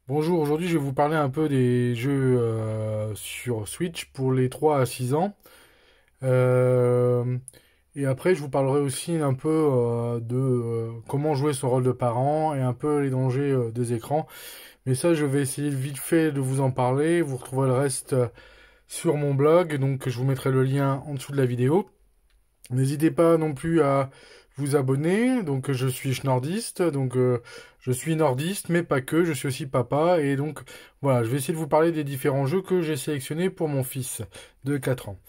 Bonjour, aujourd'hui je vais vous parler un peu des jeux sur Switch pour les 3 à 6 ans. Euh, et après je vous parlerai aussi un peu de comment jouer son rôle de parent et un peu les dangers des écrans. Mais ça je vais essayer vite fait de vous en parler. Vous retrouverez le reste sur mon blog, donc je vous mettrai le lien en dessous de la vidéo. N'hésitez pas non plus à vous abonner. Donc je suis nordiste, donc je suis nordiste, mais pas que. Je suis aussi papa et donc voilà, je vais essayer de vous parler des différents jeux que j'ai sélectionnés pour mon fils de 4 ans.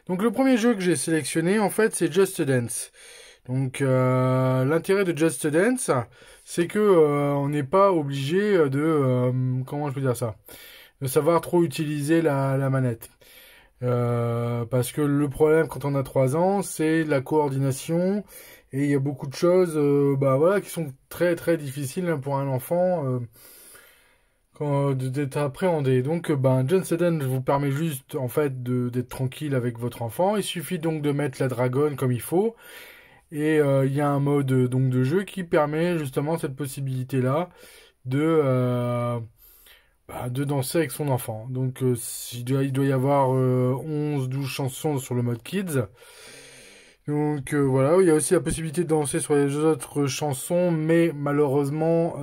Donc le premier jeu que j'ai sélectionné en fait c'est Just Dance. Donc l'intérêt de Just Dance, c'est que on n'est pas obligé de comment je peux dire ça, de savoir trop utiliser la manette. Parce que le problème quand on a 3 ans, c'est la coordination et il y a beaucoup de choses bah, voilà, qui sont très très difficiles hein, pour un enfant d'être appréhendé. Donc ben, John Sedan vous permet juste en fait d'être tranquille avec votre enfant. Il suffit donc de mettre la dragonne comme il faut. Et il y a un mode donc de jeu qui permet justement cette possibilité-là de, de danser avec son enfant. Donc il doit y avoir 11-12 chansons sur le mode Kids. Donc voilà, il y a aussi la possibilité de danser sur les autres chansons, mais malheureusement,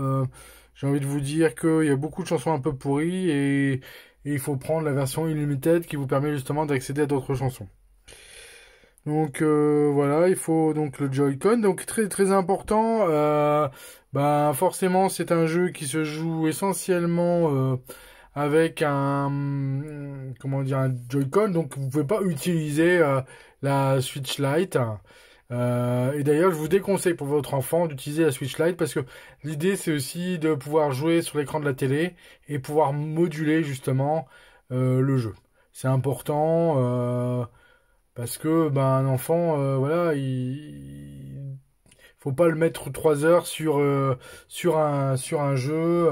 j'ai envie de vous dire qu'il y a beaucoup de chansons un peu pourries et il faut prendre la version Unlimited qui vous permet justement d'accéder à d'autres chansons. Donc voilà, il faut donc le Joy-Con, donc très très important. Bah forcément, c'est un jeu qui se joue essentiellement avec un comment dire un Joy-Con, donc vous pouvez pas utiliser la Switch Lite. Et d'ailleurs, je vous déconseille pour votre enfant d'utiliser la Switch Lite parce que l'idée c'est aussi de pouvoir jouer sur l'écran de la télé et pouvoir moduler justement le jeu. C'est important. Parce que ben un enfant, voilà, il faut pas le mettre 3 heures sur un jeu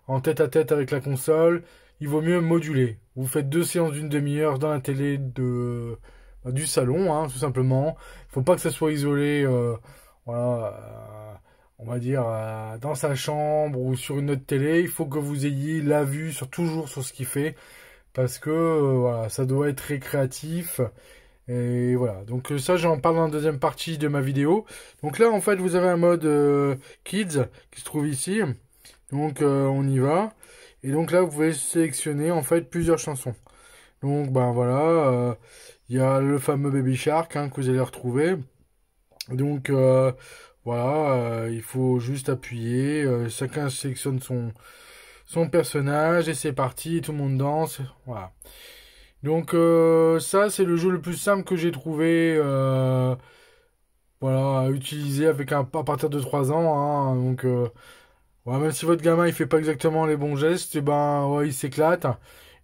en tête à tête avec la console. Il vaut mieux moduler. Vous faites 2 séances d'une demi-heure dans la télé du salon, hein, tout simplement. Il faut pas que ça soit isolé, voilà, on va dire dans sa chambre ou sur une autre télé. Il faut que vous ayez la vue toujours sur ce qu'il fait parce que voilà, ça doit être récréatif. Et voilà, donc ça j'en parle dans la deuxième partie de ma vidéo. Donc là en fait vous avez un mode Kids qui se trouve ici. Donc on y va. Et donc là vous pouvez sélectionner en fait plusieurs chansons. Donc ben voilà, il y a le fameux Baby Shark hein, que vous allez retrouver. Donc voilà, il faut juste appuyer. Chacun sélectionne son personnage et c'est parti, tout le monde danse. Voilà. Donc ça c'est le jeu le plus simple que j'ai trouvé voilà, à utiliser avec à partir de 3 ans. Hein. Donc ouais, même si votre gamin il fait pas exactement les bons gestes, et ben ouais, il s'éclate.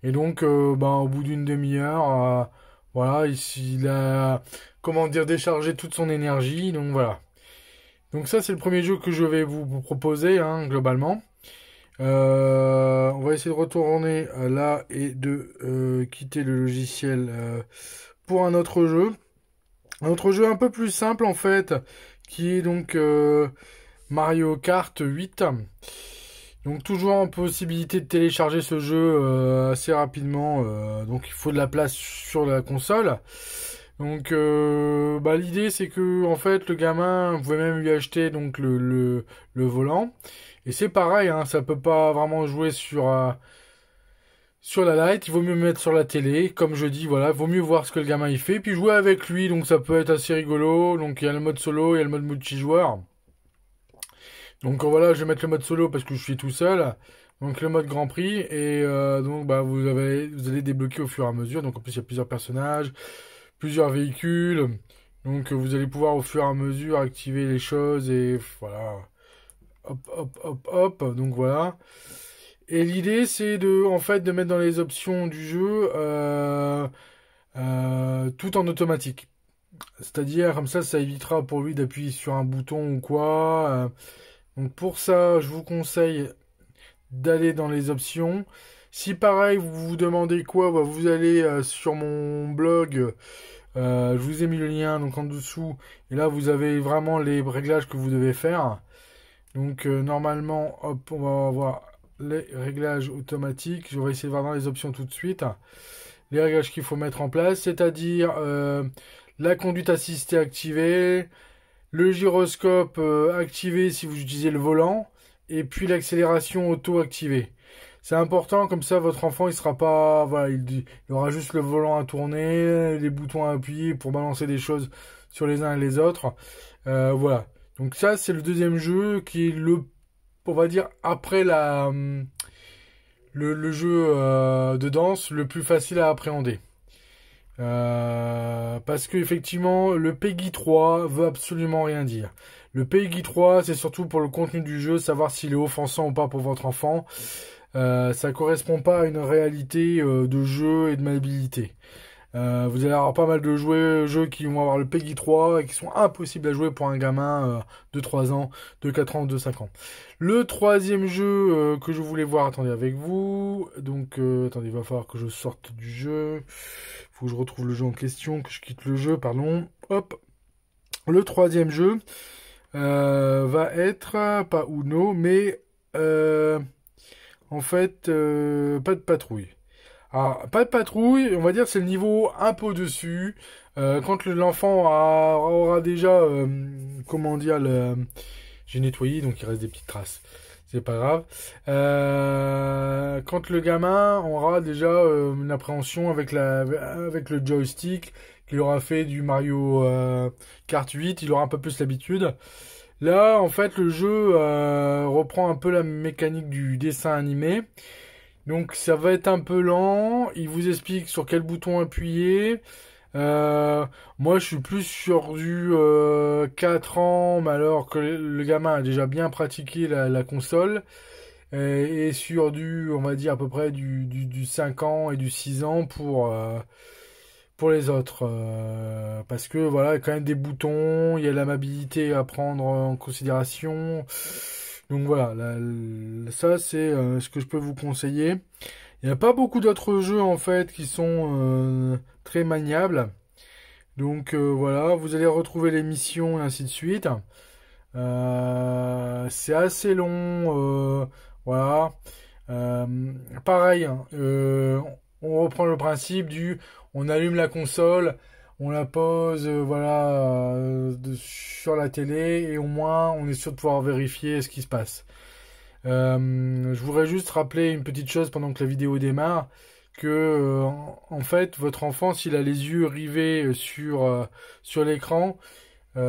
Et donc ben au bout d'une demi-heure, voilà, il a comment dire déchargé toute son énergie. Donc voilà. Donc ça c'est le premier jeu que je vais vous proposer hein, globalement. On va essayer de retourner là et de quitter le logiciel pour un autre jeu. Un autre jeu un peu plus simple en fait, qui est donc Mario Kart 8. Donc toujours en possibilité de télécharger ce jeu assez rapidement. Donc il faut de la place sur la console. Donc bah, l'idée c'est que en fait le gamin, vous pouvez même lui acheter donc le volant. Et c'est pareil, hein, ça peut pas vraiment jouer sur la Lite, il vaut mieux mettre sur la télé, comme je dis, voilà, vaut mieux voir ce que le gamin il fait, puis jouer avec lui, donc ça peut être assez rigolo, donc il y a le mode solo, il y a le mode multijoueur. Donc voilà, je vais mettre le mode solo parce que je suis tout seul, donc le mode Grand Prix, et donc bah vous allez débloquer au fur et à mesure, donc en plus il y a plusieurs personnages, plusieurs véhicules, donc vous allez pouvoir au fur et à mesure activer les choses, et voilà, hop, hop, hop, hop, donc voilà. Et l'idée, c'est de, en fait, de mettre dans les options du jeu tout en automatique. C'est-à-dire, comme ça évitera pour lui d'appuyer sur un bouton ou quoi. Donc pour ça, je vous conseille d'aller dans les options. Si pareil, vous vous demandez quoi, bah, vous allez sur mon blog. Je vous ai mis le lien donc en dessous. Et là, vous avez vraiment les réglages que vous devez faire. Donc normalement, hop, on va voir les réglages automatiques. Je vais essayer de voir dans les options tout de suite. Les réglages qu'il faut mettre en place, c'est-à-dire la conduite assistée activée, le gyroscope activé si vous utilisez le volant, et puis l'accélération auto activée. C'est important, comme ça votre enfant il sera pas, voilà, il aura juste le volant à tourner, les boutons à appuyer pour balancer des choses sur les uns et les autres. Voilà. Donc ça c'est le deuxième jeu qui est on va dire après le jeu de danse le plus facile à appréhender. Parce que effectivement, le PEGI 3 veut absolument rien dire. Le PEGI 3, c'est surtout pour le contenu du jeu, savoir s'il est offensant ou pas pour votre enfant. Ça correspond pas à une réalité de jeu et de maniabilité. Vous allez avoir pas mal de jeux qui vont avoir le PEGI 3 et qui sont impossibles à jouer pour un gamin de 3 ans, de 4 ans, de 5 ans. Le troisième jeu que je voulais voir, attendez, avec vous. Donc, attendez, il va falloir que je sorte du jeu. Faut que je retrouve le jeu en question, que je quitte le jeu, pardon. Hop. Le troisième jeu va être, pas Uno, mais en fait, pas de patrouille. Alors, pas de patrouille, on va dire c'est le niveau un peu au-dessus. Quand l'enfant aura déjà, comment dire, j'ai nettoyé, donc il reste des petites traces. C'est pas grave. Quand le gamin aura déjà une appréhension avec le joystick, qu'il aura fait du Mario Kart 8, il aura un peu plus l'habitude. Là, en fait, le jeu reprend un peu la mécanique du dessin animé. Donc ça va être un peu lent, il vous explique sur quel bouton appuyer. Moi je suis plus sur du 4 ans, mais alors que le gamin a déjà bien pratiqué la console. Et sur on va dire à peu près du 5 ans et du 6 ans pour les autres. Parce que voilà, il y a quand même des boutons, il y a l'amabilité à prendre en considération. Donc voilà, ça c'est ce que je peux vous conseiller. Il n'y a pas beaucoup d'autres jeux en fait qui sont très maniables. Donc voilà, vous allez retrouver les missions et ainsi de suite. C'est assez long, voilà. Pareil, hein, on reprend le principe on allume la console, on la pose, voilà, sur la télé et au moins on est sûr de pouvoir vérifier ce qui se passe. Je voudrais juste rappeler une petite chose pendant que la vidéo démarre, que en fait votre enfant s'il a les yeux rivés sur l'écran, c'est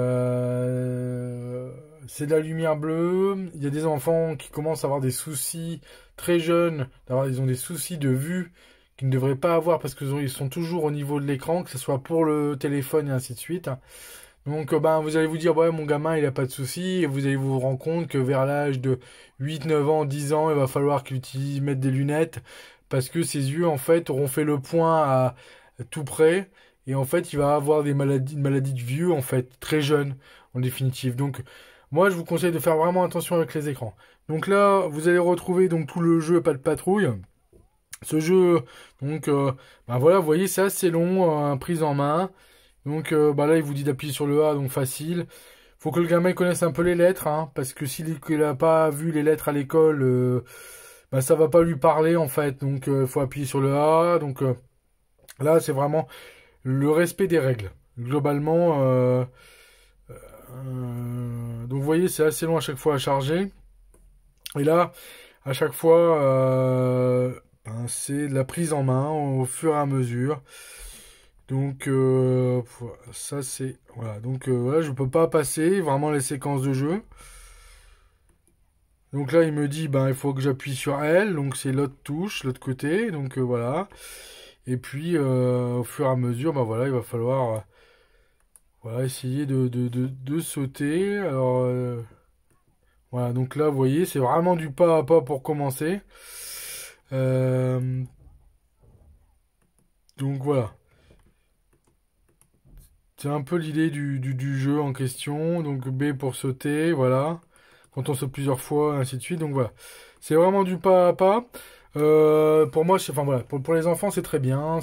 de la lumière bleue. Il y a des enfants qui commencent à avoir des soucis très jeunes, ils ont des soucis de vue qu'ils ne devraient pas avoir parce qu'ils sont toujours au niveau de l'écran, que ce soit pour le téléphone et ainsi de suite. Donc vous allez vous dire, ouais, mon gamin il a pas de soucis, et vous allez vous rendre compte que vers l'âge de 8, 9 ans, 10 ans, il va falloir qu'il mette des lunettes, parce que ses yeux en fait auront fait le point à tout près, et en fait il va avoir une maladie de vieux en fait, très jeune en définitive. Donc moi je vous conseille de faire vraiment attention avec les écrans. Donc là vous allez retrouver donc tout le jeu Pas de patrouille. Ce jeu, donc voilà, vous voyez c'est assez long, prise en main. Donc là il vous dit d'appuyer sur le A, donc facile. Faut que le gamin connaisse un peu les lettres, hein, parce que s'il n'a pas vu les lettres à l'école, ça va pas lui parler en fait. Donc faut appuyer sur le A. Donc là c'est vraiment le respect des règles. Globalement, donc vous voyez c'est assez long à chaque fois à charger. Et là, à chaque fois, c'est de la prise en main au fur et à mesure. Donc ça c'est voilà. Donc voilà, je peux pas passer vraiment les séquences de jeu. Donc là il me dit il faut que j'appuie sur L, donc c'est l'autre touche, l'autre côté. Donc voilà. Et puis au fur et à mesure, voilà, il va falloir voilà, essayer de sauter. Alors voilà, donc là vous voyez, c'est vraiment du pas à pas pour commencer. Donc voilà. C'est un peu l'idée du jeu en question. Donc B pour sauter, voilà. Quand on saute plusieurs fois, ainsi de suite. Donc voilà. C'est vraiment du pas à pas. Pour moi, enfin voilà, pour les enfants, c'est très bien.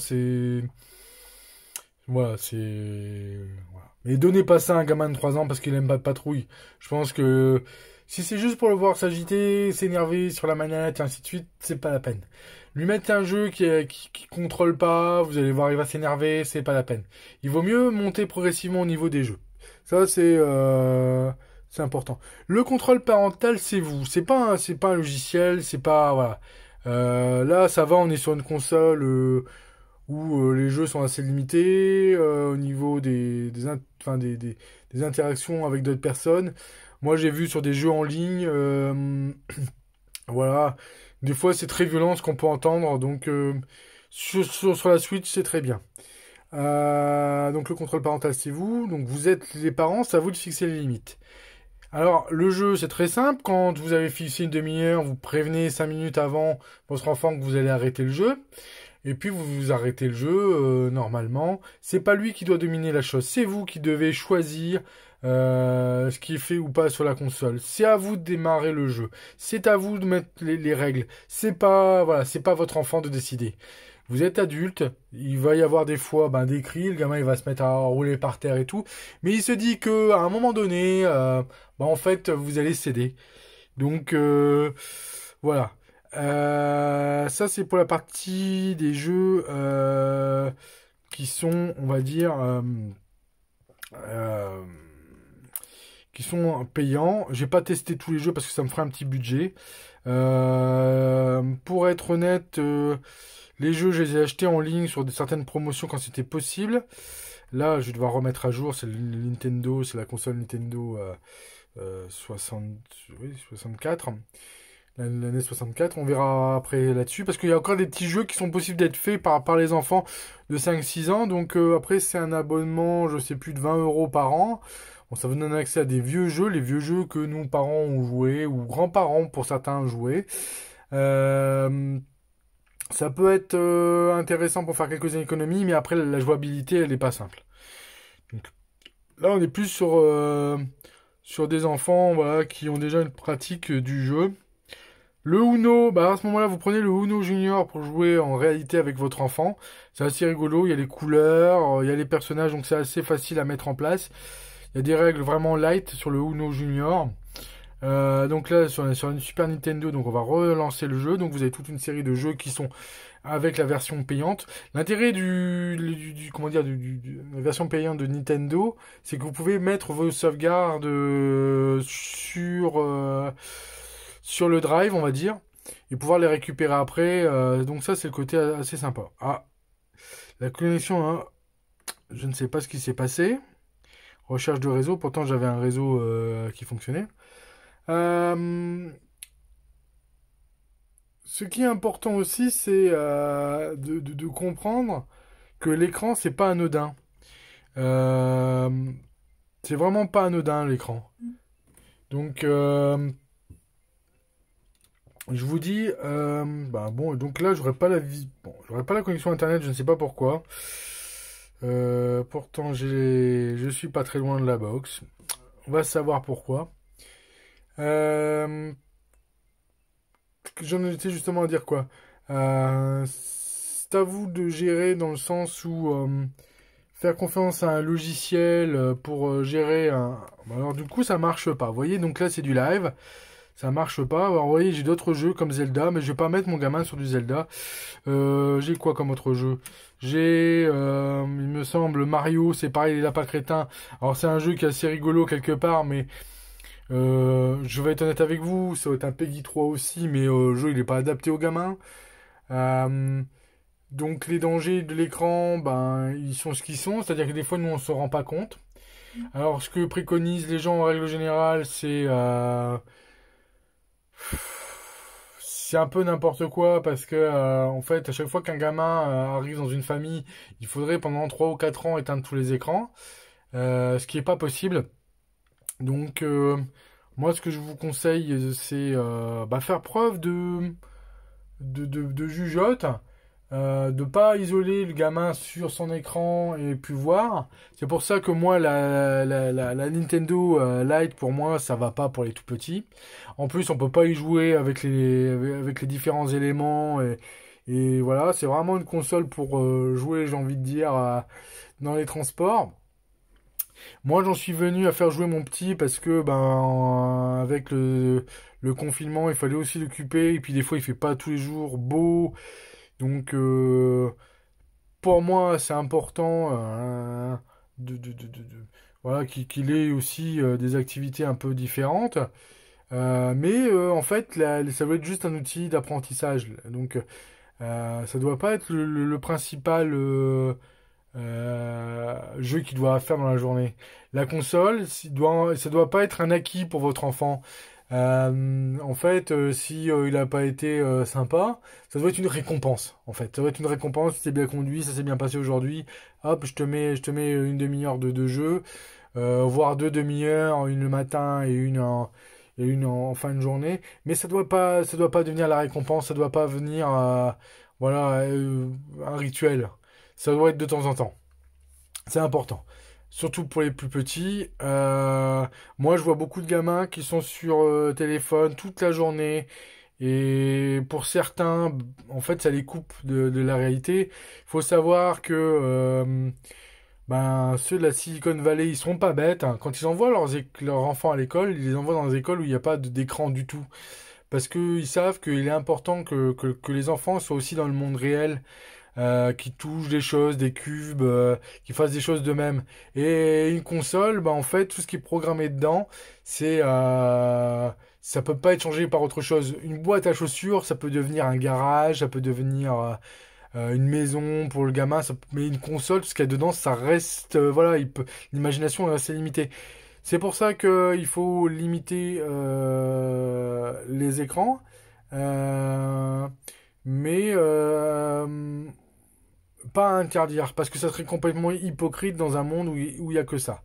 Voilà, voilà. Mais donnez pas ça à un gamin de 3 ans parce qu'il aime pas de patrouille. Je pense que Si c'est juste pour le voir s'agiter, s'énerver sur la manette et ainsi de suite, c'est pas la peine. Lui mettre un jeu qui contrôle pas, vous allez voir, il va s'énerver, c'est pas la peine. Il vaut mieux monter progressivement au niveau des jeux. Ça, c'est important. Le contrôle parental, c'est vous. C'est pas un logiciel, c'est pas, voilà. Là, ça va, on est sur une console où les jeux sont assez limités au niveau des interactions avec d'autres personnes. Moi, j'ai vu sur des jeux en ligne, voilà, des fois c'est très violent ce qu'on peut entendre, donc sur la Switch, c'est très bien. Donc le contrôle parental, c'est vous, donc vous êtes les parents, c'est à vous de fixer les limites. Alors, le jeu, c'est très simple. Quand vous avez fixé une demi-heure, vous prévenez 5 minutes avant votre enfant que vous allez arrêter le jeu. Et puis vous arrêtez le jeu normalement. C'est pas lui qui doit dominer la chose, c'est vous qui devez choisir ce qui est fait ou pas sur la console. C'est à vous de démarrer le jeu. C'est à vous de mettre les règles. C'est pas votre enfant de décider. Vous êtes adulte, il va y avoir des fois des cris, le gamin il va se mettre à rouler par terre et tout, mais il se dit que à un moment donné, en fait vous allez céder. Donc voilà. Ça, c'est pour la partie des jeux qui sont, on va dire, euh, qui sont payants. J'ai pas testé tous les jeux parce que ça me ferait un petit budget. Pour être honnête, les jeux, je les ai achetés en ligne sur certaines promotions quand c'était possible. Là, je vais devoir remettre à jour. C'est le Nintendo, c'est la console Nintendo 60, oui, 64. L'année 64, on verra après là-dessus, parce qu'il y a encore des petits jeux qui sont possibles d'être faits par les enfants de 5-6 ans, donc après c'est un abonnement, je sais plus, de 20 euros par an. Bon, ça vous donne accès à des vieux jeux, les vieux jeux que nous parents ont joué, ou grands-parents pour certains ont joué. Euh, Ça peut être intéressant pour faire quelques économies, mais après la jouabilité elle n'est pas simple. Donc, là on est plus sur des enfants voilà, qui ont déjà une pratique du jeu. Le Uno, à ce moment-là, vous prenez le Uno Junior pour jouer en réalité avec votre enfant. C'est assez rigolo, il y a les couleurs, il y a les personnages, donc c'est assez facile à mettre en place. Il y a des règles vraiment light sur le Uno Junior. Donc là, sur une Super Nintendo, donc on va relancer le jeu. Donc vous avez toute une série de jeux qui sont avec la version payante. L'intérêt comment dire, la version payante de Nintendo, c'est que vous pouvez mettre vos sauvegardes sur le drive, on va dire, et pouvoir les récupérer après. Donc ça, c'est le côté assez sympa. Ah, la connexion, hein, je ne sais pas ce qui s'est passé. Recherche de réseau, pourtant j'avais un réseau qui fonctionnait. Ce qui est important aussi, c'est de comprendre que l'écran, c'est pas anodin. Euh, c'est vraiment pas anodin l'écran. Donc, je vous dis, bon, donc là, j'aurais pas la connexion internet, je ne sais pas pourquoi. Pourtant, je suis pas très loin de la box. On va savoir pourquoi. Euh, J'en étais justement à dire quoi. C'est à vous de gérer dans le sens où faire confiance à un logiciel pour gérer un. Alors du coup, ça marche pas. Vous voyez, donc là, c'est du live. Ça marche pas. Alors, vous voyez, j'ai d'autres jeux comme Zelda, mais je vais pas mettre mon gamin sur du Zelda. J'ai quoi comme autre jeu? J'ai, il me semble, Mario, c'est pareil, les lapins crétins. Alors, c'est un jeu qui est assez rigolo quelque part, mais je vais être honnête avec vous, ça va être un Peggy 3 aussi, mais le jeu, il est pas adapté aux gamins. Euh, donc, les dangers de l'écran, ils sont ce qu'ils sont, c'est-à-dire que des fois, nous, on se rend pas compte. Alors, ce que préconisent les gens en règle générale, c'est un peu n'importe quoi parce que en fait à chaque fois qu'un gamin arrive dans une famille, il faudrait pendant 3 ou 4 ans éteindre tous les écrans, ce qui est pas possible. Donc moi ce que je vous conseille c'est faire preuve de jugeote, de pas isoler le gamin sur son écran et puis voir. C'est pour ça que moi la Nintendo Lite pour moi ça va pas pour les tout petits. En plus on peut pas y jouer avec les différents éléments et voilà c'est vraiment une console pour jouer j'ai envie de dire dans les transports. Moi, j'en suis venu à faire jouer mon petit parce que, ben, avec le confinement, il fallait aussi l'occuper. Et puis, des fois, il fait pas tous les jours beau. Donc, pour moi, c'est important voilà, qu'il ait aussi des activités un peu différentes. Mais en fait, ça doit être juste un outil d'apprentissage. Donc, ça doit pas être le principal jeu qu'il doit faire dans la journée. La console, ça doit pas être un acquis pour votre enfant. En fait, si il a pas été sympa, ça doit être une récompense. En fait, ça doit être une récompense. C'est bien conduit, ça s'est bien passé aujourd'hui. Hop, je te mets une demi-heure de jeu, voire deux demi-heures, une le matin et une en fin de journée. Mais ça doit pas devenir la récompense. Ça doit pas venir, voilà, un rituel. Ça doit être de temps en temps. C'est important. Surtout pour les plus petits. Moi, je vois beaucoup de gamins qui sont sur téléphone toute la journée. Et pour certains, en fait, ça les coupe de la réalité. Il faut savoir que ben, ceux de la Silicon Valley, ils sont pas bêtes, hein. Quand ils envoient leurs enfants à l'école, ils les envoient dans des écoles où il n'y a pas d'écran du tout. Parce qu'ils savent qu'il est important que les enfants soient aussi dans le monde réel, qui touchent des choses, des cubes, qui fassent des choses d'eux-mêmes. Et une console, bah, en fait, tout ce qui est programmé dedans, ça peut pas être changé par autre chose. Une boîte à chaussures, ça peut devenir un garage, ça peut devenir une maison pour le gamin, mais une console, tout ce qu'il y a dedans, ça reste, voilà, l'imagination est assez limitée. C'est pour ça qu'il faut limiter les écrans. Euh, mais pas interdire, parce que ça serait complètement hypocrite dans un monde où il y a que ça.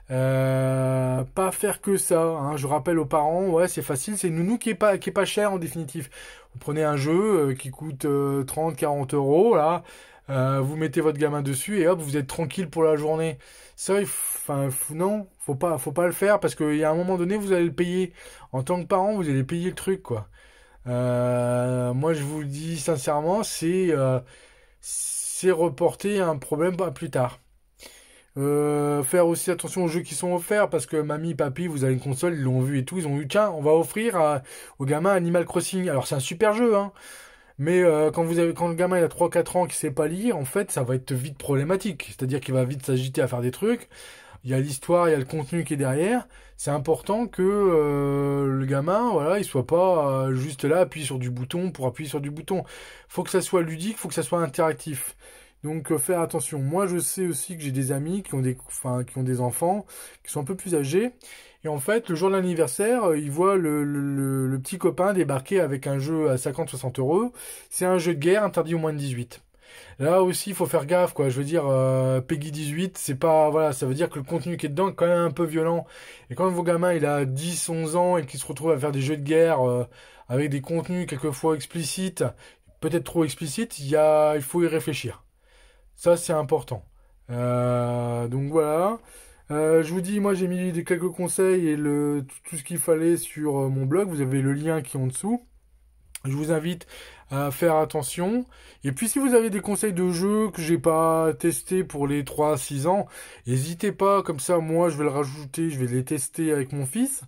Pas faire que ça, hein. Je rappelle aux parents, ouais, c'est facile, c'est une nounou qui est pas cher en définitive. Vous prenez un jeu qui coûte 30-40 euros, là, vous mettez votre gamin dessus et hop, vous êtes tranquille pour la journée. Ça, enfin, non, faut pas le faire parce qu'il y a un moment donné, vous allez le payer. En tant que parent, vous allez payer le truc, quoi. Moi, je vous le dis sincèrement, c'est reporter un problème à plus tard. Faire aussi attention aux jeux qui sont offerts parce que mamie, papy, vous avez une console, ils l'ont vu et tout, ils ont eu tiens, on va offrir au gamin Animal Crossing. Alors c'est un super jeu, hein, mais quand le gamin il a 3-4 ans qui sait pas lire, en fait, ça va être vite problématique. C'est-à-dire qu'il va vite s'agiter à faire des trucs. Il y a l'histoire, il y a le contenu qui est derrière. C'est important que le gamin, voilà, il soit pas juste là, appuyer sur du bouton pour appuyer sur du bouton. Faut que ça soit ludique, faut que ça soit interactif. Donc faire attention. Moi, je sais aussi que j'ai des amis enfin, qui ont des enfants qui sont un peu plus âgés. Et en fait, le jour de l'anniversaire, ils voient le petit copain débarquer avec un jeu à 50-60 euros. C'est un jeu de guerre interdit aux moins de 18. Là aussi, il faut faire gaffe, quoi. Je veux dire, Peggy 18, c'est pas, voilà, ça veut dire que le contenu qui est dedans est quand même un peu violent. Et quand vos gamins, il a 10-11 ans et qu'il se retrouve à faire des jeux de guerre avec des contenus quelquefois explicites, peut-être trop explicites, il faut y réfléchir. Ça, c'est important. Donc voilà. Je vous dis, moi j'ai mis quelques conseils et tout ce qu'il fallait sur mon blog. Vous avez le lien qui est en dessous. Je vous invite à faire attention. Et puis si vous avez des conseils de jeux que j'ai pas testé pour les 3 à 6 ans, n'hésitez pas, comme ça moi je vais le rajouter, je vais les tester avec mon fils.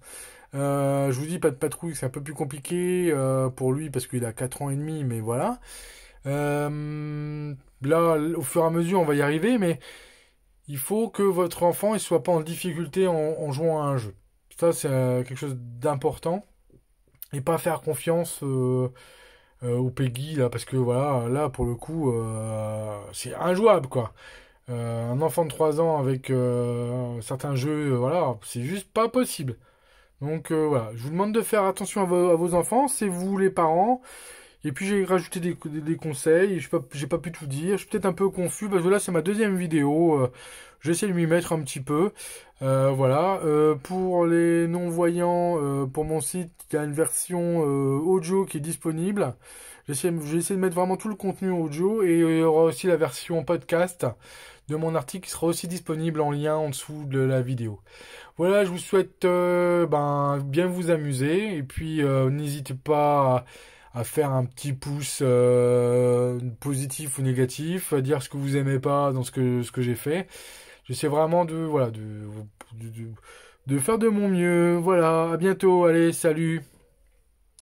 Je vous dis pas de patrouille, c'est un peu plus compliqué pour lui parce qu'il a 4 ans et demi, mais voilà. Là, au fur et à mesure, on va y arriver, mais il faut que votre enfant ne soit pas en difficulté en jouant à un jeu. Ça, c'est quelque chose d'important. Et pas faire confiance au Peggy, là, parce que voilà, là, pour le coup, c'est injouable, quoi. Un enfant de 3 ans avec certains jeux, voilà, c'est juste pas possible. Donc voilà, je vous demande de faire attention à vos enfants, c'est vous les parents. Et puis j'ai rajouté des conseils, j'ai pas pu tout dire, je suis peut-être un peu confus, parce que là c'est ma deuxième vidéo, j'essaie de m'y mettre un petit peu. Voilà. Pour les non-voyants, pour mon site, il y a une version audio qui est disponible. J'ai essayé de mettre vraiment tout le contenu audio, et il y aura aussi la version podcast de mon article qui sera aussi disponible en lien en dessous de la vidéo. Voilà, je vous souhaite bien vous amuser, et puis n'hésitez pas à faire un petit pouce positif ou négatif, à dire ce que vous aimez pas dans ce que j'ai fait. J'essaie vraiment de, voilà, de faire de mon mieux. Voilà, à bientôt, allez, salut.